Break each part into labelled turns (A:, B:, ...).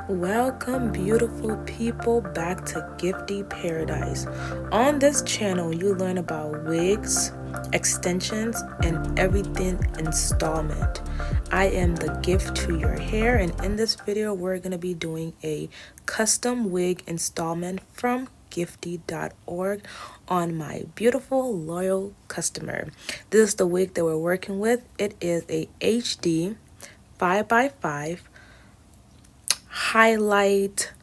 A: Welcome, beautiful people, back to Gifty Paradise. On this channel, you learn about wigs, extensions, and everything installment. I am the gift to your hair, and in this video, we're going to be doing a custom wig installment from Gifty.org on my beautiful loyal customer. This is the wig that we're working with. It is a HD 5x5 highlight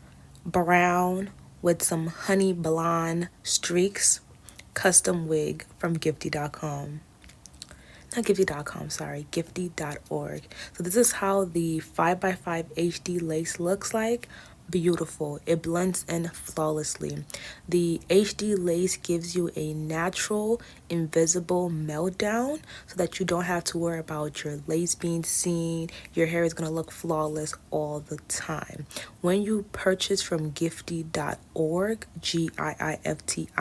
A: brown with some honey blonde streaks custom wig from Gifty.com. Not Gifty.com, sorry, Gifty.org. So this is how the 5x5 HD lace looks like. Beautiful. It blends in flawlessly. The HD lace gives you a natural, invisible meltdown so that you don't have to worry about your lace being seen. Your hair is going to look flawless all the time. When you purchase from Gifty.org, Gifti.org,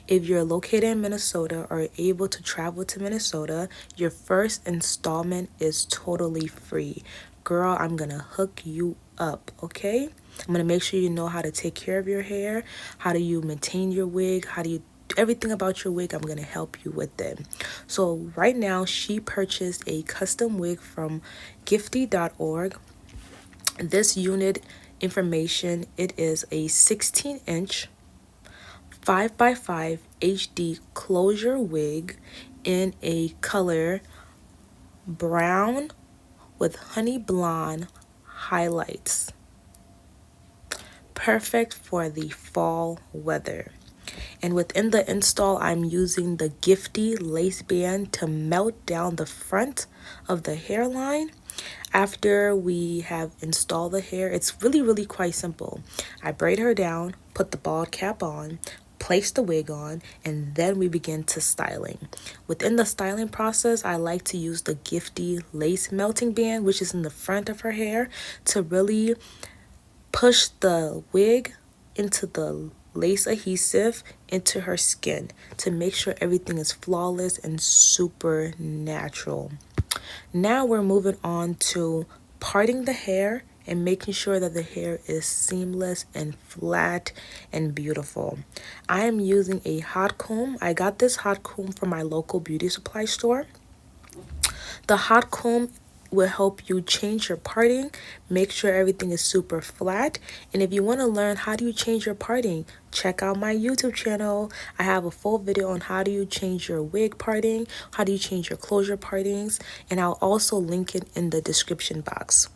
A: if you're located in Minnesota or able to travel to Minnesota, your first installment is totally free. Girl, I'm gonna hook you up, okay? I'm gonna make sure you know how to take care of your hair, how do you maintain your wig, how do you everything about your wig. I'm gonna help you with it. So right now she purchased a custom wig from Gifty.org. This unit information, it is a 16-inch 5x5 HD closure wig in a color brown with honey blonde highlights. Perfect for the fall weather. And within the install, I'm using the Gifty lace band to melt down the front of the hairline. After we have installed the hair, it's really quite simple. I braid her down, put the bald cap on, place the wig on, and then we begin to styling. Within the styling process, I like to use the Gifty lace melting band, which is in the front of her hair, to really push the wig into the lace adhesive into her skin to make sure everything is flawless and super natural. Now we're moving on to parting the hair and making sure that the hair is seamless and flat and beautiful. I am using a hot comb. I got this hot comb from my local beauty supply store. The hot comb will help you change your parting, make sure everything is super flat. And if you want to learn how do you change your parting, check out my YouTube channel. I have a full video on how do you change your wig parting, how do you change your closure partings, and I'll also link it in the description box.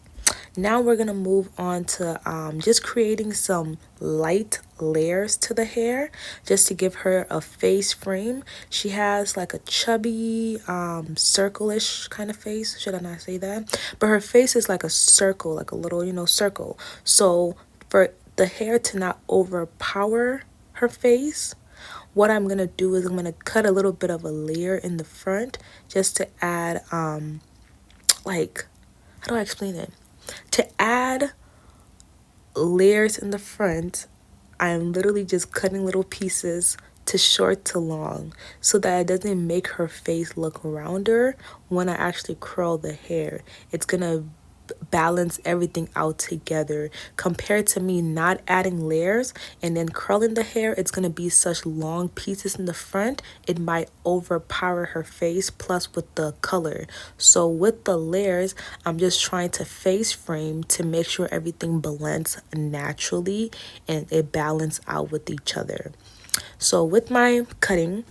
A: Now we're going to move on to just creating some light layers to the hair just to give her a face frame. She has like a chubby, circle-ish kind of face. Should I not say that? But her face is like a circle, like a little, circle. So for the hair to not overpower her face, what I'm going to do is I'm going to cut a little bit of a layer in the front just to add, like, how do I explain it? To add layers in the front, I'm literally just cutting little pieces to short to long so that it doesn't make her face look rounder when I actually curl the hair. It's gonna balance everything out together compared to me not adding layers and then curling the hair. It's going to be such long pieces in the front, it might overpower her face, plus with the color. So with the layers, I'm just trying to face frame to make sure everything blends naturally and it balances out with each other. So with my cutting,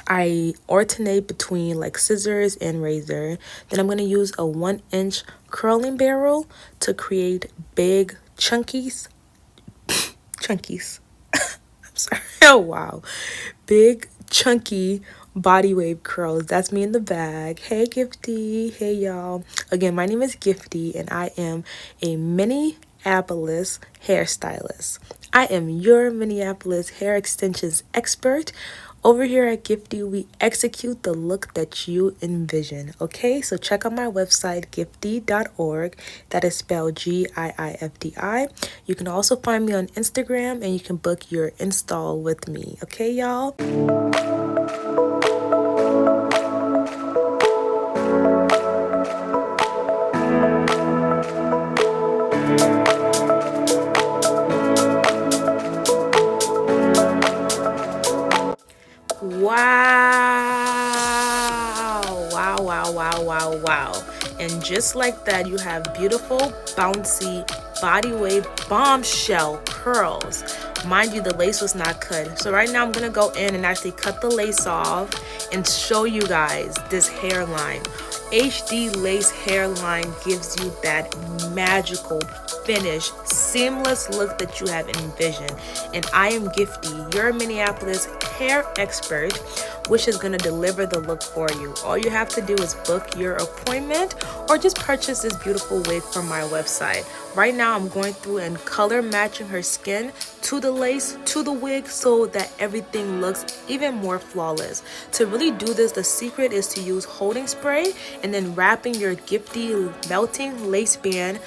A: I alternate between like scissors and razor. Then I'm going to use a 1-inch curling barrel to create big chunkies. Chunkies. I'm sorry. Oh, wow. Big chunky body wave curls. That's me in the bag. Hey, Gifty. Hey, y'all. Again, my name is Gifty and I am a Minneapolis hairstylist. I am your Minneapolis hair extensions expert. Over here at Gifty, we execute the look that you envision, okay? So check out my website, Gifty.org. That is spelled Gifti. You can also find me on Instagram and you can book your install with me, okay, y'all? Wow. Wow, wow, wow, wow, wow. And just like that, you have beautiful, bouncy, body wave bombshell curls. Mind you, the lace was not cut. So right now I'm gonna go in and actually cut the lace off and show you guys this hairline. HD lace hairline gives you that magical finish, seamless look that you have envisioned. And I am Gifty, your Minneapolis hair expert, which is going to deliver the look for you. All you have to do is book your appointment or just purchase this beautiful wig from my website. Right now I'm going through and color matching her skin to the lace, to the wig, so that everything looks even more flawless. To really do this, the secret is to use holding spray and then wrapping your Gifty melting lace band,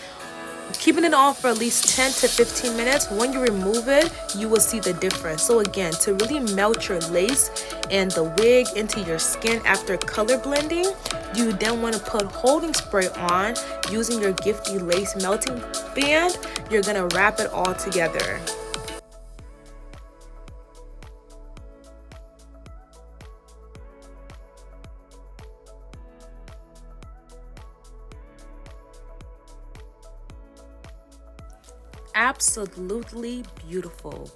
A: keeping it on for at least 10 to 15 minutes. When you remove it, you will see the difference. So again, to really melt your lace and the wig into your skin after color blending, you then want to put holding spray on using your Gifty lace melting band. You're gonna wrap it all together. Absolutely beautiful.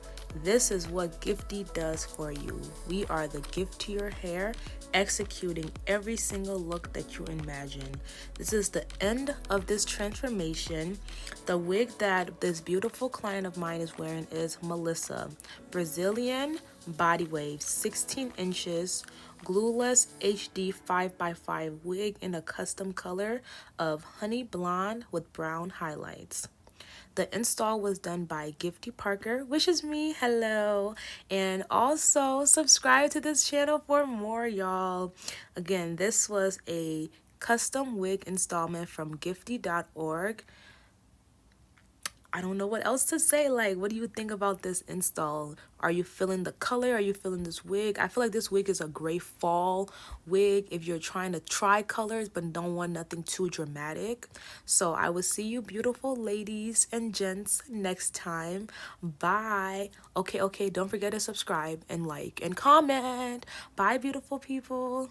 A: This is what Gifty does for you. We are the gift to your hair, executing every single look that you imagine. This is the end of this transformation. The wig that this beautiful client of mine is wearing is Melissa. Brazilian body wave, 16 inches, glueless HD 5x5 wig in a custom color of honey blonde with brown highlights. The install was done by Gifty Parker, which is me. Hello. And also subscribe to this channel for more, y'all. Again, this was a custom wig installment from gifty.org. I don't know what else to say. Like, what do you think about this install? Are you feeling the color? Are you feeling this wig? I feel like this wig is a great fall wig if you're trying to try colors but don't want nothing too dramatic. So I will see you beautiful ladies and gents next time. Bye. Okay, don't forget to subscribe and like and comment. Bye, beautiful people.